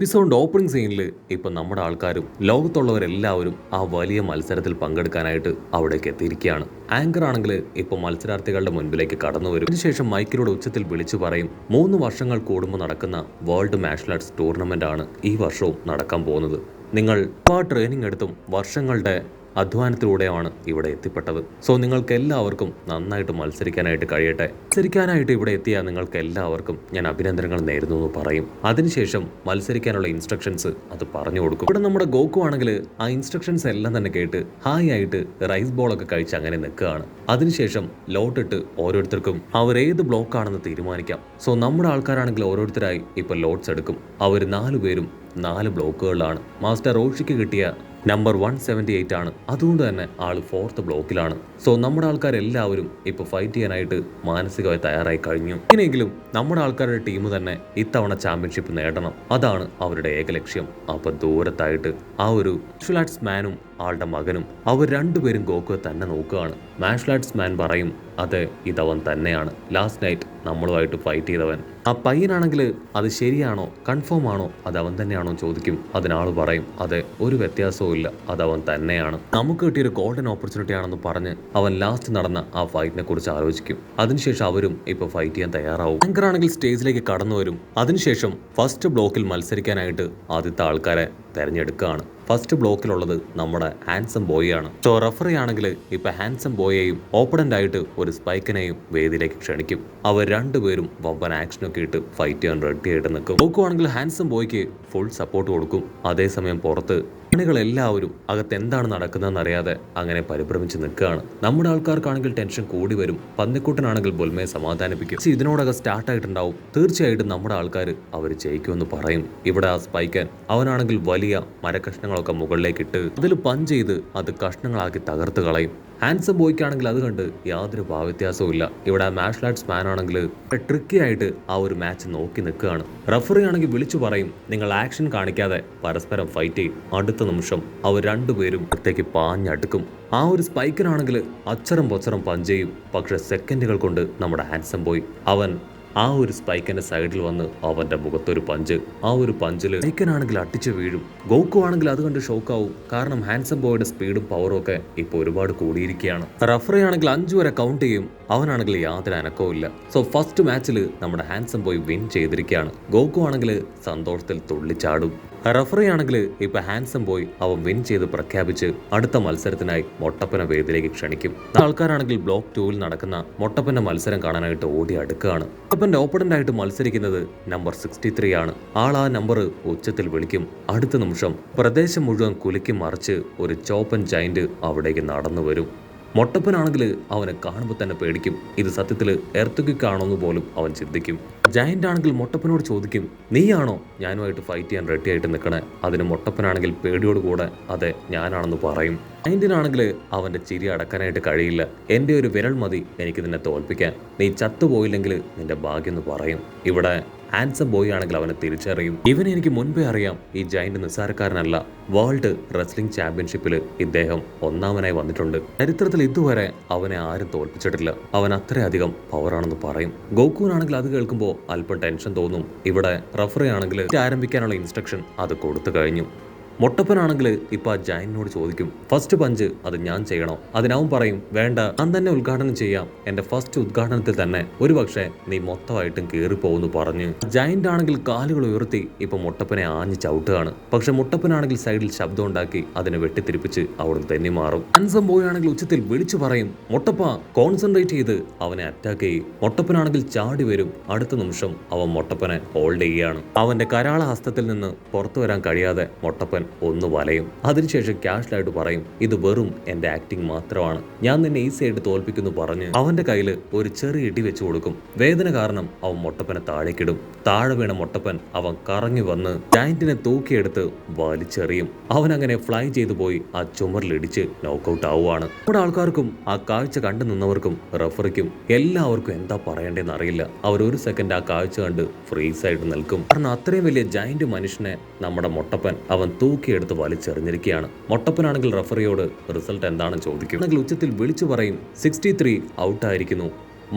എപ്പിസോഡിന്റെ opening സീനിൽ ഇപ്പൊ നമ്മുടെ ആൾക്കാരും ലോകത്തുള്ളവരെല്ലാവരും ആ വലിയ മത്സരത്തിൽ പങ്കെടുക്കാനായിട്ട് അവിടേക്ക് എത്തിയിരിക്കുകയാണ്. ആങ്കർ ആണെങ്കിൽ ഇപ്പൊ മത്സരാർത്ഥികളുടെ മുൻപിലേക്ക് കടന്നു വരും. അതിനുശേഷം മൈക്കിലൂടെ ഉച്ചത്തിൽ വിളിച്ചു പറയും, 3 വർഷങ്ങൾ കൂടുമ്പോൾ നടക്കുന്ന വേൾഡ് മാർഷൽ ആർട്സ് ടൂർണമെന്റ് ആണ് ഈ വർഷവും നടക്കാൻ പോകുന്നത്. നിങ്ങൾ ട്രെയിനിങ് എടുത്തും വർഷങ്ങളുടെ അധ്വാനത്തിലൂടെയാണ് ഇവിടെ എത്തിപ്പെട്ടത്. സോ നിങ്ങൾക്ക് എല്ലാവർക്കും നന്നായിട്ട് മത്സരിക്കാനായിട്ട് കഴിയട്ടെ. മത്സരിക്കാനായിട്ട് ഇവിടെ എത്തിയ നിങ്ങൾക്ക് എല്ലാവർക്കും ഞാൻ അഭിനന്ദനങ്ങൾ നേരുന്നു എന്ന് പറയും. അതിനുശേഷം മത്സരിക്കാനുള്ള ഇൻസ്ട്രക്ഷൻസ് അത് പറഞ്ഞു കൊടുക്കും. ഇവിടെ നമ്മുടെ ഗോക്കു ആണെങ്കിൽ ആ ഇൻസ്ട്രക്ഷൻസ് എല്ലാം തന്നെ കേട്ട് ഹായ് ആയിട്ട് റൈസ് ബോളൊക്കെ കഴിച്ച് അങ്ങനെ നിൽക്കുകയാണ്. അതിനുശേഷം ലോട്ടിട്ട് ഓരോരുത്തർക്കും അവർ ഏത് ബ്ലോക്കാണെന്ന് തീരുമാനിക്കാം. സോ നമ്മുടെ ആൾക്കാരാണെങ്കിൽ ഓരോരുത്തരായി ഇപ്പൊ ലോട്ട്സ് എടുക്കും. അവർ 4 പേരും 4 ബ്ലോക്കുകളിലാണ്. മാസ്റ്റർ റോഷിക്ക് കിട്ടിയ നമ്പർ 178 ആണ്. അതുകൊണ്ട് തന്നെ ആള് 4th ബ്ലോക്കിലാണ്. സോ നമ്മുടെ ആൾക്കാരെല്ലാവരും ഇപ്പൊ ഫൈറ്റ് ചെയ്യാനായിട്ട് മാനസികമായി തയ്യാറായി കഴിഞ്ഞു. എങ്ങനെയെങ്കിലും നമ്മുടെ ആൾക്കാരുടെ ടീം തന്നെ ഇത്തവണ ചാമ്പ്യൻഷിപ്പ് നേടണം. അതാണ് അവരുടെ ഏക ലക്ഷ്യം. അപ്പൊ ദൂരത്തായിട്ട് ആ ഒരു മാർഷൽ ആർട്സ് മാനും ആളുടെ മകനും അവർ രണ്ടുപേരും ഗോക്കുയെ തന്നെ നോക്കുകയാണ്. മാർഷൽ ആർട്സ് മാൻ പറയും, അതെ ഇതവൻ തന്നെയാണ് ലാസ്റ്റ് നൈറ്റ് നമ്മളുമായിട്ട് ഫൈറ്റ് ചെയ്തവൻ. ആ പയ്യനാണെങ്കിൽ അത് ശരിയാണോ കൺഫേം ആണോ അത് അവൻ തന്നെയാണോ ചോദിക്കും. അതിനാള് പറയും, അതെ ഒരു വ്യത്യാസവും ഇല്ല, അതവൻ തന്നെയാണ്. നമുക്ക് കിട്ടിയൊരു ഗോൾഡൻ ഓപ്പർച്യൂണിറ്റി ആണെന്ന് പറഞ്ഞ് അവൻ ലാസ്റ്റ് നടന്ന ആ ഫൈറ്റിനെ കുറിച്ച് ആലോചിക്കും. അതിനുശേഷം അവരും ഇപ്പൊ ഫൈറ്റ് ചെയ്യാൻ തയ്യാറാവും. ആങ്കർ ആണെങ്കിൽ സ്റ്റേജിലേക്ക് കടന്നു വരും. അതിനുശേഷം ഫസ്റ്റ് ബ്ലോക്കിൽ മത്സരിക്കാനായിട്ട് ആദ്യത്തെ ആൾക്കാരെ തെരഞ്ഞെടുക്കുകയാണ്. ഫസ്റ്റ് ബ്ലോക്കിലുള്ളത് നമ്മുടെ ഹാൻസം ബോയാണ്. സോ റഫറി ആണെങ്കിൽ ഇപ്പൊ ഹാൻസം ബോയെയും ഓപ്പണന്റ് ആയിട്ട് ഒരു സ്പൈക്കിനെയും വേദിയിലേക്ക് ക്ഷണിക്കും. അവർ രണ്ടുപേരും വമ്പൻ ആക്ഷനൊക്കെ ഇട്ട് ഫൈറ്റ് ചെയ്യാൻ റെഡി ആയിട്ട് നിൽക്കും. ഗോക്കു ആണെങ്കിൽ ഹാൻസം ബോയ്ക്ക് ഫുൾ സപ്പോർട്ട് കൊടുക്കും. അതേസമയം പുറത്ത് എല്ലാവരും അകത്ത് എന്താണ് നടക്കുന്നതെന്ന് അറിയാതെ അങ്ങനെ പരിഭ്രമിച്ച് നിൽക്കുകയാണ്. നമ്മുടെ ആൾക്കാർക്കാണെങ്കിൽ ടെൻഷൻ കൂടി വരും. പന്നിക്കുട്ടനാണെങ്കിൽ ബൊൽമയെ സമാധാനിപ്പിക്കും. ഇതിനോടൊക്കെ സ്റ്റാർട്ടായിട്ടുണ്ടാവും. തീർച്ചയായിട്ടും നമ്മുടെ ആൾക്കാർ അവർ ജയിക്കുമെന്ന് പറയും. ഇവിടെ ആ സ്പൈക്കൻ അവനാണെങ്കിൽ വലിയ മരക്കഷ്ണങ്ങളൊക്കെ മുകളിലേക്ക് ഇട്ട് അതിൽ പഞ്ച് ചെയ്ത് അത് കഷ്ണങ്ങളാക്കി തകർത്ത് കളയും. ഹാൻസം ബോയ്ക്കാണെങ്കിൽ അത് കണ്ട് യാതൊരു ഭാവവ്യത്യാസവും ഇല്ല. ഇവിടെ മാർഷൽ ആർട്സ് മാൻ ആണെങ്കിൽ ട്രിക്കി ആയിട്ട് ആ ഒരു മാച്ച് നോക്കി നിൽക്കുകയാണ്. റഫറി ആണെങ്കിൽ വിളിച്ചു പറയും, നിങ്ങൾ ആക്ഷൻ കാണിക്കാതെ പരസ്പരം ഫൈറ്റ് ചെയ്യും. അടുത്ത നിമിഷം അവർ രണ്ടുപേരും അടുത്തേക്ക് പാഞ്ഞടുക്കും. ആ ഒരു സ്പൈക്കനാണെങ്കിൽ അച്ചരം പൊച്ചരം പഞ്ച് ചെയ്യും. പക്ഷെ സെക്കൻഡുകൾ കൊണ്ട് നമ്മുടെ ഹാൻസം ബോയ് അവൻ ആ ഒരു സ്പൈക്കിന്റെ സൈഡിൽ വന്ന് അവന്റെ മുഖത്തൊരു പഞ്ച്. ആ ഒരു പഞ്ചിൽ സ്പൈക്കനാണെങ്കിൽ അടിച്ചു വീഴും. ഗോക്കു ആണെങ്കിൽ അത് കണ്ട് ഷോക്കാവും. കാരണം ഹാൻസം ബോയുടെ സ്പീഡും പവറും ഒക്കെ ഇപ്പൊ ഒരുപാട് കൂടിയിരിക്കുകയാണ്. റഫറി ആണെങ്കിൽ 5 വരെ കൗണ്ട് ചെയ്യും. അവനാണെങ്കിൽ യാതൊരു അനക്കവും ഇല്ല. സോ ഫസ്റ്റ് മാച്ചിൽ നമ്മുടെ ഹാൻസം ബോയ് വിൻ ചെയ്തിരിക്കുകയാണ്. ഗോക്കു ആണെങ്കിൽ സന്തോഷത്തിൽ തുള്ളിച്ചാടും. റഫറി ആണെങ്കിൽ ഇപ്പൊ ഹാൻസം ബോയ് അവൻ വിൻ ചെയ്ത് പ്രഖ്യാപിച്ച് അടുത്ത മത്സരത്തിനായി മൊട്ടപ്പന വേദിയിലേക്ക് ക്ഷണിക്കും. ആൾക്കാരാണെങ്കിൽ ബ്ലോക്ക് 2 നടക്കുന്ന മൊട്ടപ്പന്റെ മത്സരം കാണാനായിട്ട് ഓടി അടുക്കുകയാണ്. മൊട്ടപ്പന്റെ ഓപ്പണന്റ് ആയിട്ട് മത്സരിക്കുന്നത് നമ്പർ 63 ആണ്. ആൾ ആ നമ്പർ ഉച്ചത്തിൽ വിളിക്കും. അടുത്ത നിമിഷം പ്രദേശം മുഴുവൻ കുലുക്കി മറിച്ച് ഒരു ചോപ്പൻ ജൈന്റ് അവിടേക്ക് നടന്നു വരും. മൊട്ടപ്പനാണെങ്കിൽ അവനെ കാണുമ്പോൾ തന്നെ പേടിക്കും. ഇത് സത്യത്തിൽ എർത്തുകിക്കാണോന്ന് പോലും അവൻ ചിന്തിക്കും. ജയന്റ് ആണെങ്കിൽ മൊട്ടപ്പനോട് ചോദിക്കും, നീയാണോ ഞാനുമായിട്ട് ഫൈറ്റ് ചെയ്യാൻ റെഡി ആയിട്ട് നിൽക്കണേ? അതിന് മൊട്ടപ്പനാണെങ്കിൽ പേടിയോടുകൂടെ അതെ ഞാനാണെന്ന് പറയും. ജയന്റിനാണെങ്കിൽ അവന്റെ ചിരി അടക്കാനായിട്ട് കഴിയില്ല. എൻ്റെ ഒരു വിരൽ മതി എനിക്ക് നിന്നെ തോൽപ്പിക്കാൻ. നീ ചത്തുപോയില്ലെങ്കിൽ നിന്റെ ഭാഗ്യം എന്ന് പറയും. ഇവിടെ ഹാൻസം ബോയ് ആണെങ്കിൽ അവനെ തിരിച്ചറിയും. ഇവനെ എനിക്ക് മുൻപേ അറിയാം. ഈ ജയന്റ് നിസ്സാരക്കാരനല്ല. വേൾഡ് റെസ്ലിംഗ് ചാമ്പ്യൻഷിപ്പിൽ ഇദ്ദേഹം 1ാമനായി വന്നിട്ടുണ്ട്. ചരിത്രത്തിൽ ഇതുവരെ അവനെ ആരും തോൽപ്പിച്ചിട്ടില്ല. അവൻ അത്രയധികം പവറാണെന്ന് പറയും. ഗോക്കുവിനാണെങ്കിൽ അത് കേൾക്കുമ്പോൾ അല്പം ടെൻഷൻ തോന്നും. ഇവിടെ റഫറി ആണെങ്കിൽ ആരംഭിക്കാനുള്ള ഇൻസ്ട്രക്ഷൻ അത് കൊടുത്തു കഴിഞ്ഞു. മൊട്ടപ്പനാണെങ്കിൽ ഇപ്പൊ ആ ജയന്റിനോട് ചോദിക്കും, ഫസ്റ്റ് പഞ്ച് അത് ഞാൻ ചെയ്യണോ? അതിനവൻ പറയും, വേണ്ട ഞാൻ തന്നെ ഉദ്ഘാടനം ചെയ്യാം. എന്റെ ഫസ്റ്റ് ഉദ്ഘാടനത്തിൽ തന്നെ ഒരുപക്ഷെ നീ മൊത്തമായിട്ടും കീറിപ്പോകുന്നു പറഞ്ഞ് ജയന്റ് ആണെങ്കിൽ കാലുകൾ ഉയർത്തി ഇപ്പൊ മൊട്ടപ്പനെ ആഞ്ഞ് ചവിട്ടുകയാണ്. പക്ഷെ മൊട്ടപ്പനാണെങ്കിൽ സൈഡിൽ ശബ്ദം ഉണ്ടാക്കി അതിനെ വെട്ടിത്തിരിപ്പിച്ച് അവിടുന്ന് തെന്നി മാറും. ഹാൻസം ബോയ് ആണെങ്കിൽ ഉച്ചത്തിൽ വിളിച്ചു പറയും, മൊട്ടപ്പ കോൺസെൻട്രേറ്റ് ചെയ്ത് അവനെ അറ്റാക്ക് ചെയ്യും. മൊട്ടപ്പനാണെങ്കിൽ ചാടി വരും. അടുത്ത നിമിഷം അവൻ മൊട്ടപ്പനെ ഹോൾഡ് ചെയ്യുകയാണ്. അവന്റെ കരാള ഹസ്തത്തിൽ നിന്ന് പുറത്തു വരാൻ കഴിയാതെ മൊട്ടപ്പൻ ഒന്ന് വലയും. അതിനുശേഷം ക്യാഷ്ലായിട്ട് പറയും, ഇത് വെറും എന്റെ ആക്ടിങ് മാത്രമാണ്, ഞാൻ നിന്നെ ഈസി ആയിട്ട് തോൽപ്പിക്കുന്നു പറഞ്ഞ് അവന്റെ കയ്യിൽ ഒരു ചെറിയ ഇടി വെച്ചു കൊടുക്കും. വേദന കാരണം അവൻ മൊട്ടപ്പനെ താഴേക്കിടും. താഴെ വീണ മൊട്ടപ്പൻ അവൻ കറങ്ങി വന്ന് ജയന്റിനെ തൂക്കിയെടുത്ത് വലിച്ചെറിയും. അവൻ അങ്ങനെ ഫ്ലൈ ചെയ്തു പോയി ആ ചുമരിലിടിച്ച് നോക്കൌട്ട് ആവുകയാണ്. നമ്മുടെ ആൾക്കാർക്കും ആ കാഴ്ച കണ്ടു നിന്നവർക്കും റഫറിക്കും എല്ലാവർക്കും എന്താ പറയേണ്ടതെന്ന് അറിയില്ല. അവർ ഒരു സെക്കൻഡ് ആ കാഴ്ച കണ്ട് ഫ്രീസ് ആയിട്ട് നിൽക്കും. കാരണം അത്രയും വലിയ ജയന്റ് മനുഷ്യനെ നമ്മുടെ മൊട്ടപ്പൻ അവൻ തൂക്കിയെടുത്ത് വലിച്ചെറിഞ്ഞിരിക്കുകയാണ്. മൊട്ടപ്പനാണെങ്കിൽ റഫറിയോട് റിസൾട്ട് എന്താണെന്ന് ചോദിക്കും. ഉച്ചത്തിൽ വിളിച്ചു പറയും, 63 ഔട്ടായിരിക്കുന്നു.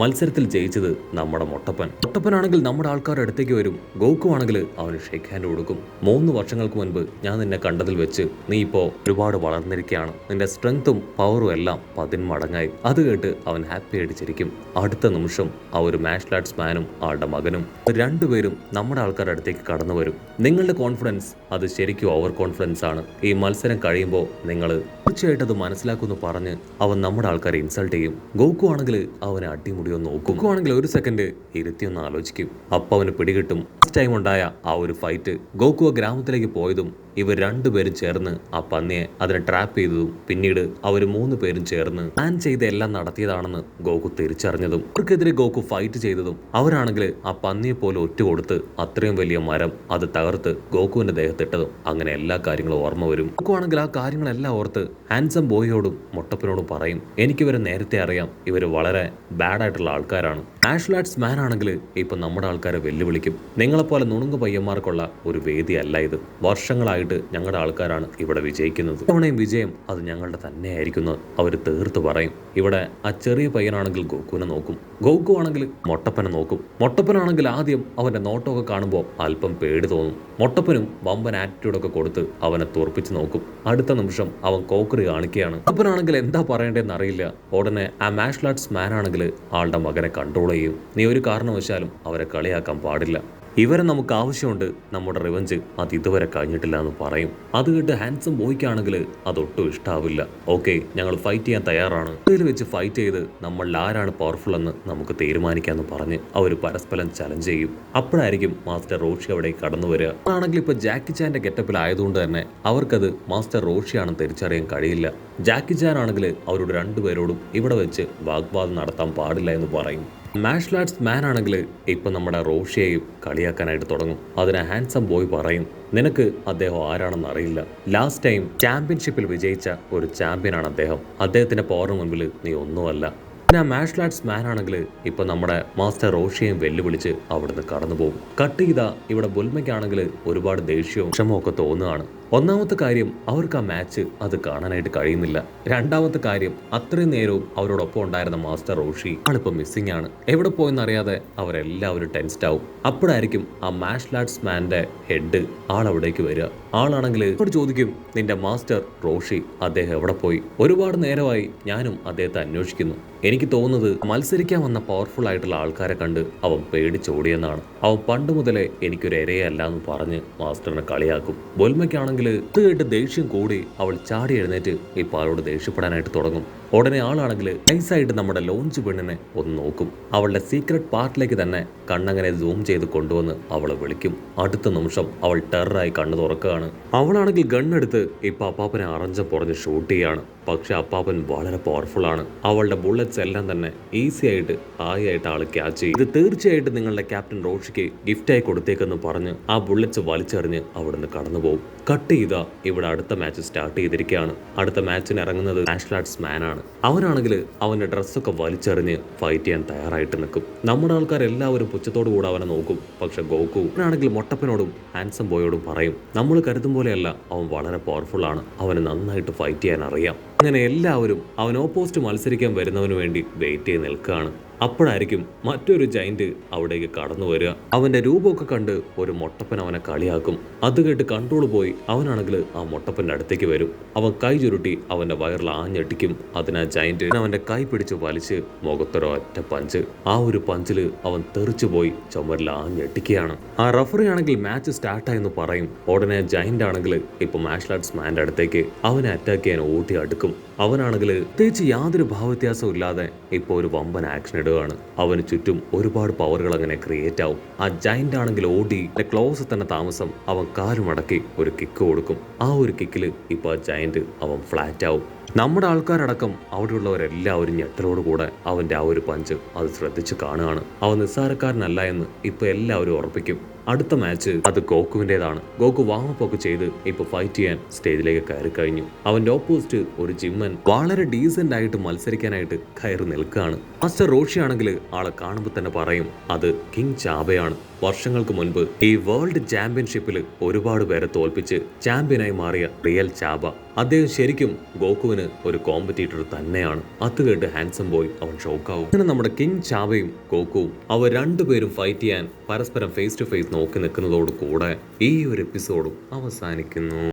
മത്സരത്തിൽ ജയിച്ചത് നമ്മുടെ മൊട്ടപ്പനാണെങ്കിൽ നമ്മുടെ ആൾക്കാരുടെ അടുത്തേക്ക് വരും. ഗോക്കു ആണെങ്കിൽ അവന് ഷേക്ക് ഹാൻഡ് കൊടുക്കും. 3 വർഷങ്ങൾക്ക് മുൻപ് ഞാൻ നിന്നെ കണ്ടതിൽ വെച്ച് നീ ഇപ്പോൾ ഒരുപാട് വളർന്നിരിക്കുകയാണ്. നിന്റെ സ്ട്രെങ്ത്തും പവറും എല്ലാം 10 മടങ്ങായി. അത് കേട്ട് അവൻ ഹാപ്പി അടിച്ചിരിക്കും. അടുത്ത നിമിഷം ആ ഒരു മാർഷൽ ആർട്സ് മാനും ആളുടെ മകനും രണ്ടുപേരും നമ്മുടെ ആൾക്കാരുടെ അടുത്തേക്ക് കടന്നു വരും. നിങ്ങളുടെ കോൺഫിഡൻസ് അത് ശരിക്കും ഓവർ കോൺഫിഡൻസ് ആണ്. ഈ മത്സരം കഴിയുമ്പോൾ നിങ്ങൾ തീർച്ചയായിട്ടും അത് മനസ്സിലാക്കുമെന്ന് പറഞ്ഞ് അവൻ നമ്മുടെ ആൾക്കാരെ ഇൻസൾട്ട് ചെയ്യും. ഗോക്കു ആണെങ്കിൽ അവനെ അടിമുടിയൊന്ന് നോക്കും. ഗോക്കു ആണെങ്കിൽ ഒരു സെക്കൻഡ് ഇരുത്തിയൊന്ന് ആലോചിക്കും. അപ്പം അവന് പിടികിട്ടും. ഫസ്റ്റ് ടൈം ഉണ്ടായ ആ ഒരു ഫൈറ്റ് ഗോക്കു ഗ്രാമത്തിലേക്ക് പോയതും ഇവർ രണ്ടുപേരും ചേർന്ന് ആ പന്നിയെ അതിനെ ട്രാപ്പ് ചെയ്തതും പിന്നീട് അവർ 3 പേരും ചേർന്ന് പ്ലാൻ ചെയ്ത് എല്ലാം നടത്തിയതാണെന്ന് ഗോക്കു തിരിച്ചറിഞ്ഞതും അവർക്കെതിരെ ഗോക്കു ഫൈറ്റ് ചെയ്തതും അവരാണെങ്കിൽ ആ പന്നിയെ പോലെ ഒറ്റ കൊടുത്ത് അത്രയും വലിയ മരം അത് തകർത്ത് ഗോക്കുവിന്റെ ദേഹത്തിട്ടതും അങ്ങനെ എല്ലാ കാര്യങ്ങളും ഓർമ്മ വരും. ഗോക്കു ആണെങ്കിൽ ആ കാര്യങ്ങളെല്ലാം ഓർത്ത് ഹാൻസം ബോയോടും മൊട്ടപ്പനോടും പറയും, എനിക്കിവരെ നേരത്തെ അറിയാം, ഇവർ വളരെ ബാഡായിട്ടുള്ള ആൾക്കാരാണ്. മാർഷൽ ആർട്സ് മാൻ ആണെങ്കിൽ ഇപ്പൊ നമ്മുടെ ആൾക്കാരെ വെല്ലുവിളിക്കും. നിങ്ങളെപ്പോലെ നുണുങ്ങു പയ്യന്മാർക്കുള്ള ഒരു വേദിയല്ല ഇത്. വർഷങ്ങളായിട്ട് ഞങ്ങളുടെ ആൾക്കാരാണ് ഇവിടെ വിജയിക്കുന്നത്. ഇത്തവണയും വിജയം അത് ഞങ്ങളുടെ തന്നെയായിരിക്കുന്നത് അവർ തീർത്ത് പറയും. ഇവിടെ ആ ചെറിയ പയ്യനാണെങ്കിൽ ഗോക്കുവിനെ നോക്കും. ഗോക്കു ആണെങ്കിൽ മൊട്ടപ്പനെ നോക്കും. മൊട്ടപ്പനാണെങ്കിൽ ആദ്യം അവന്റെ നോട്ടമൊക്കെ കാണുമ്പോൾ അല്പം പേടി തോന്നും. മൊട്ടപ്പനും വമ്പൻ ആറ്റിറ്റ്യൂഡൊക്കെ കൊടുത്ത് അവനെ തോർപ്പിച്ച് നോക്കും. അടുത്ത നിമിഷം അവൻ കോക്കറി കാണിക്കുകയാണ്. മൊട്ടപ്പനാണെങ്കിൽ എന്താ പറയേണ്ടതെന്ന് അറിയില്ല. ഉടനെ ആ മാർഷൽ ആർട്സ് മാൻ ആണെങ്കിൽ ആളുടെ മകനെ കൺട്രോൾ ചെയ്യും. നീ ഒരു കാരണവശാലും അവരെ കളിയാക്കാൻ പാടില്ല. ഇവരെ നമുക്ക് ആവശ്യമുണ്ട്. നമ്മുടെ റിവഞ്ച് അത് ഇതുവരെ കഴിഞ്ഞിട്ടില്ല എന്ന് പറയും. അത് കേട്ട് ഹാൻസം ബോയ്ക്കാണെങ്കിൽ അതൊട്ടും ഇഷ്ടാവില്ല. ഓക്കെ, ഞങ്ങൾ ഫൈറ്റ് ചെയ്യാൻ തയ്യാറാണ്. ഇതിൽ വെച്ച് ഫൈറ്റ് ചെയ്ത് നമ്മളിൽ ആരാണ് പവർഫുൾ എന്ന് നമുക്ക് തീരുമാനിക്കാമെന്ന് പറഞ്ഞ് അവർ പരസ്പരം ചലഞ്ച് ചെയ്യും. അപ്പോഴായിരിക്കും മാസ്റ്റർ റോഷി അവിടെ കടന്നു വരിക. ആണെങ്കിൽ ഇപ്പൊ ജാക്കി ചാന്റെ ഗെറ്റപ്പിലായതുകൊണ്ട് തന്നെ അവർക്കത് മാസ്റ്റർ റോഷിയാണെന്ന് തിരിച്ചറിയാൻ കഴിയില്ല. ജാക്കി ചാൻ ആണെങ്കിൽ അവരോട് രണ്ടുപേരോടും ഇവിടെ വെച്ച് വാഗ്വാദം നടത്താൻ പാടില്ല എന്ന് പറയും. മാർഷൽ ആർട്സ് മാൻ ആണെങ്കിൽ ഇപ്പൊ നമ്മുടെ റോഷിയെയും കളിയാക്കാനായിട്ട് തുടങ്ങും. അതിന് ഹാൻസം ബോയ് പറയും, നിനക്ക് അദ്ദേഹം ആരാണെന്ന് അറിയില്ല. ലാസ്റ്റ് ടൈം ചാമ്പ്യൻഷിപ്പിൽ വിജയിച്ച ഒരു ചാമ്പ്യനാണ് അദ്ദേഹം. അദ്ദേഹത്തിന്റെ പവറിന് മുൻപിൽ നീ ഒന്നുമല്ല. പിന്നെ ആ മാർഷൽ ആർട്സ് മാൻ ആണെങ്കിൽ ഇപ്പൊ നമ്മുടെ മാസ്റ്റർ റോഷിയെയും വെല്ലുവിളിച്ച് അവിടുന്ന് കടന്നു പോകും. കട്ട് ചെയ്ത ഇവിടെ ബുൽമയ്ക്കാണെങ്കിൽ ഒരുപാട് ദേഷ്യവും ക്ഷമവും ഒക്കെ തോന്നുകയാണ്. ഒന്നാമത്തെ കാര്യം, അവർക്ക് ആ മാച്ച് അത് കാണാനായിട്ട് കഴിയുന്നില്ല. രണ്ടാമത്തെ കാര്യം, അത്രയും നേരവും അവരോടൊപ്പം ഉണ്ടായിരുന്ന മാസ്റ്റർ റോഷി ആളിപ്പോൾ മിസ്സിംഗ് ആണ്. എവിടെ പോയെന്നറിയാതെ അവരെല്ലാവരും ടെൻസ്ഡ് ആവും. അപ്പോഴായിരിക്കും ആ മാർഷൽ ആർട്സ് മാന്റെ ഹെഡ് ആളവിടേക്ക് വരിക. ആളാണെങ്കിൽ ചോദിക്കും, നിന്റെ മാസ്റ്റർ റോഷി അദ്ദേഹം എവിടെ പോയി? ഒരുപാട് നേരമായി ഞാനും അദ്ദേഹത്തെ അന്വേഷിക്കുന്നു. എനിക്ക് തോന്നുന്നത് മത്സരിക്കാൻ വന്ന പവർഫുൾ ആയിട്ടുള്ള ആൾക്കാരെ കണ്ട് അവൻ പേടിച്ചോടിയെന്നാണ്. അവൻ പണ്ട് മുതലേ എനിക്കൊരു ഇരയല്ല എന്ന് പറഞ്ഞ് മാസ്റ്ററിനെ കളിയാക്കും. ബൊൽമയ്ക്കാണെങ്കിൽ ഇത് കേട്ട് ദേഷ്യം കൂടി അവൾ ചാടി എഴുന്നേറ്റ് ഇപ്പൊ ആളോട് ദേഷ്യപ്പെടാനായിട്ട് തുടങ്ങും. ഉടനെ ആളാണെങ്കിൽ നൈസായിട്ട് നമ്മുടെ ലോഞ്ച് പെണ്ണിനെ ഒന്ന് നോക്കും. അവളുടെ സീക്രട്ട് പാർട്ടിലേക്ക് തന്നെ കണ്ണങ്ങനെ സൂം ചെയ്ത് കൊണ്ടുവന്ന് അവളെ വിളിക്കും. അടുത്ത നിമിഷം അവൾ ടെററായി കണ്ണു തുറക്കുകയാണ്. അവളാണെങ്കിൽ ഗണ്ണെടുത്ത് ഇപ്പൊ അപ്പാപ്പനെ അറഞ്ച പുറഞ്ഞ് ഷൂട്ട് ചെയ്യാണ്. പക്ഷെ അപ്പാപ്പൻ വളരെ പവർഫുൾ ആണ്. അവളുടെ ബുള്ളറ്റ്സ് എല്ലാം തന്നെ ഈസി ആയിട്ട് ആയിട്ട് ആള് ക്യാച്ച് ചെയ്യും. ഇത് തീർച്ചയായിട്ടും നിങ്ങളുടെ ക്യാപ്റ്റൻ റോഷിക്ക് ഗിഫ്റ്റായി കൊടുത്തേക്കെന്ന് പറഞ്ഞ് ആ ബുള്ളറ്റ്സ് വലിച്ചെറിഞ്ഞ് അവിടുന്ന് കടന്നു പോകും. കട്ട് ചെയ്ത ഇവിടെ അടുത്ത മാച്ച് സ്റ്റാർട്ട് ചെയ്തിരിക്കുകയാണ്. അടുത്ത മാച്ചിന് ഇറങ്ങുന്നത് മാർഷൽ ആർട്സ് മാൻ ആണ്. അവനാണെങ്കിൽ അവന്റെ ഡ്രസ്സൊക്കെ വലിച്ചെറിഞ്ഞ് ഫൈറ്റ് ചെയ്യാൻ തയ്യാറായിട്ട് നിൽക്കും. നമ്മുടെ ആൾക്കാർ എല്ലാവരും പുച്ഛത്തോടു കൂടെ അവനെ നോക്കും. പക്ഷെ ഗോക്കു ആണെങ്കിൽ മൊട്ടപ്പനോടും ഹാൻസം ബോയോടും പറയും, നമ്മൾ കരുതും പോലെയല്ല, അവൻ വളരെ പവർഫുൾ ആണ്, അവന് നന്നായിട്ട് ഫൈറ്റ് ചെയ്യാൻ അറിയാം. അങ്ങനെ എല്ലാവരും അവൻ ഓപ്പോസിറ്റ് മത്സരിക്കാൻ വരുന്നവന് വേണ്ടി വെയിറ്റ് ചെയ്ത് നിൽക്കുകയാണ്. അപ്പോഴായിരിക്കും മറ്റൊരു ജയന്റ് അവിടേക്ക് കടന്നു വരിക. അവന്റെ രൂപമൊക്കെ കണ്ട് ഒരു മൊട്ടപ്പൻ അവനെ കളിയാക്കും. അത് കേട്ട് കൺട്രോൾ പോയി അവനാണെങ്കിൽ ആ മൊട്ടപ്പന്റെ അടുത്തേക്ക് വരും. അവൻ കൈ ചുരുട്ടി അവന്റെ വയറിൽ ആഞ്ഞടിക്കും. അതിനാ ജയന്റ് അവന്റെ കൈ പിടിച്ച് വലിച്ച് മുഖത്തൊരൊറ്റ പഞ്ച്. ആ ഒരു പഞ്ചില് അവൻ തെറിച്ചു പോയി ചുമരിൽ ആഞ്ഞടിക്കുകയാണ്. ആ റഫറി ആണെങ്കിൽ മാച്ച് സ്റ്റാർട്ടായെന്ന് പറയും. ഉടനെ ജയന്റ് ആണെങ്കിൽ ഇപ്പൊ മാർഷൽ ആർട്സ് മാന്റെ അടുത്തേക്ക് അവനെ അറ്റാക്ക് ചെയ്യാൻ ഓടി അടുക്കും. അവനാണെങ്കിൽ പ്രത്യേകിച്ച് യാതൊരു ഭാവവ്യത്യാസവും ഇല്ലാതെ ഇപ്പൊ ഒരു വമ്പൻ ആക്ഷൻ ഇടുകയാണ്. അവന് ചുറ്റും ഒരുപാട് പവറുകൾ അങ്ങനെ ക്രിയേറ്റ് ആവും. ആ ജയന്റ് ആണെങ്കിൽ ഓടി ക്ലോസ് തന്നെ താമസം അവൻ കാലുമടക്കി ഒരു കിക്ക് കൊടുക്കും. ആ ഒരു കിക്കില് ഇപ്പൊ ആ ജയന്റ് അവൻ ഫ്ലാറ്റ് ആവും. നമ്മുടെ ആൾക്കാരടക്കം അവിടെയുള്ളവരെല്ലാവരും ഞെട്ടലോടുകൂടെ അവന്റെ ആ ഒരു പഞ്ച് അത് ശ്രദ്ധിച്ച് കാണുകയാണ്. അവൻ നിസ്സാരക്കാരനല്ല എന്ന് ഇപ്പൊ എല്ലാവരും ഉറപ്പിക്കും. അടുത്ത മാച്ച് അത് ഗോക്കുവിൻ്റെതാണ്. ഗോക്കു വാമപ്പൊക്കെ ചെയ്ത് ഇപ്പൊ ഫൈറ്റ് ചെയ്യാൻ സ്റ്റേജിലേക്ക് കയറി കഴിഞ്ഞു. അവന്റെ ഓപ്പോസിറ്റ് ഒരു ജിമ്മൻ വളരെ ഡീസന്റ് ആയിട്ട് മത്സരിക്കാനായിട്ട് കയറി നിൽക്കുകയാണ്. മാസ്റ്റർ റോഷി ആണെങ്കിൽ ആളെ കാണുമ്പോൾ തന്നെ പറയും, അത് കിങ് ചാബയാണ്. വർഷങ്ങൾക്ക് മുൻപ് ഈ വേൾഡ് ചാമ്പ്യൻഷിപ്പിൽ ഒരുപാട് പേരെ തോൽപ്പിച്ച് ചാമ്പ്യനായി മാറിയ റിയൽ ചാബ. അദ്ദേഹം ശരിക്കും ഗോക്കുവിന് കോക്കുവിന് ഒരു കോമ്പറ്റീറ്റർ തന്നെയാണ്. അത് കേട്ട് ഹാൻസം ബോയ് അവൻ ഷോക്കാവും. അങ്ങനെ നമ്മുടെ കിങ് ചാവയും കോക്കുവും അവർ രണ്ടുപേരും ഫൈറ്റ് ചെയ്യാൻ പരസ്പരം ഫേസ് ടു ഫേസ് നോക്കി നിൽക്കുന്നതോട് കൂടെ ഈ ഒരു എപ്പിസോഡും അവസാനിക്കുന്നു.